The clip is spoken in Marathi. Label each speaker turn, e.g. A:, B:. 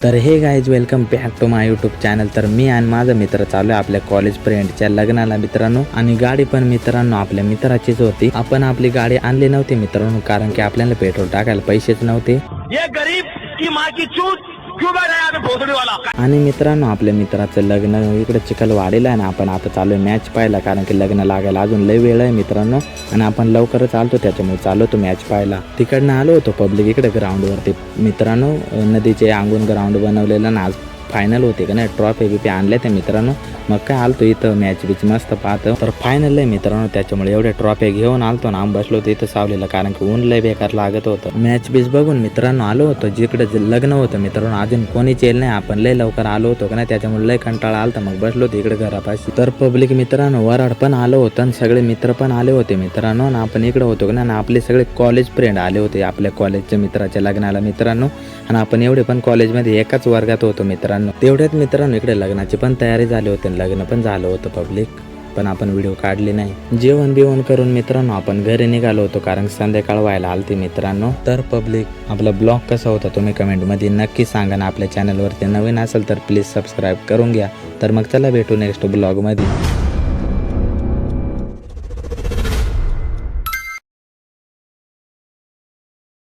A: तर hey guys welcome back to my YouTube channel. तर मी आणि माझा मित्र चालू आहे आपल्या कॉलेज फ्रेंडच्या लग्नाला मित्रांनो। आणि गाडी पण मित्रांनो आपल्या मित्राचीच होती। आपण आपली गाडी आणली नव्हती मित्रांनो, कारण की आपल्याला पेट्रोल टाकायला पैसेच नव्हते।
B: ये गरीब की माँ की चूत क्यों बैठा है यहाँ पे भोसड़ी वाला।
A: आणि मित्रांनो आपल्या मित्राचं लग्न इकडे चिखलवाडीला आहे ना। आपण आता चालू आहे मॅच पाहायला, कारण की लग्न लागायला अजून लय वेळ आहे मित्रांनो। आणि आपण लवकरच आलतो त्याच्यामुळे चालू होतो मॅच पाहायला। तिकडनं आलो होतो पब्लिक इकडे ग्राउंडवरती मित्रांनो। नदीचे अंगून ग्राउंड बनवलेलं ना, आज फायनल होते का नाही, ट्रॉफी बिपी आणल्या त्या मित्रांनो। मग काय आलतो इथं मॅच बीच मस्त पाहतो। तर फायनल आहे मित्रांनो, त्याच्यामुळे एवढ्या ट्रॉफी घेऊन आलतो ना। आम्ही बसलो होतो इथं सावलीला, कारण की ऊन लय बेकार लागत होतं। मॅच बीच बघून मित्रांनो आलो होतो जिकडे लग्न होतं मित्रांनो। अजून कोणीच येईल नाही, आपण लय लवकर आलो होतो का नाही, त्याच्यामुळे लय कंटाळा आलता। मग बसलो होतो इकडे घरापाशी। तर पब्लिक मित्रांनो वराड पण आलो होतं आणि सगळे मित्र पण आले होते मित्रांनो। आणि आपण इकडे होतो का नाही, आपले सगळे कॉलेज फ्रेंड आले होते आपल्या कॉलेजच्या मित्राच्या लग्नाला मित्रांनो। आणि आपण एवढे पण कॉलेजमध्ये एकाच वर्गात होतो मित्रांनो। तेवढ्यात मित्रांनो इकडे लग्नाची पण तयारी झाली होती, लग्न पण झालं होतं पब्लिक, पण आपण व्हिडिओ काढले नाही। जेवण बिवण करून मित्रांनो आपण घरी निघालो होतो, कारण संध्याकाळ व्हायला आलती मित्रांनो। तर पब्लिक आपला ब्लॉग कसा होता तुम्ही कमेंटमध्ये नक्की सांगा ना। आपल्या चॅनलवरती नवीन असेल तर प्लीज सबस्क्राईब करून घ्या। तर मग चला भेटू नेक्स्ट ब्लॉगमध्ये।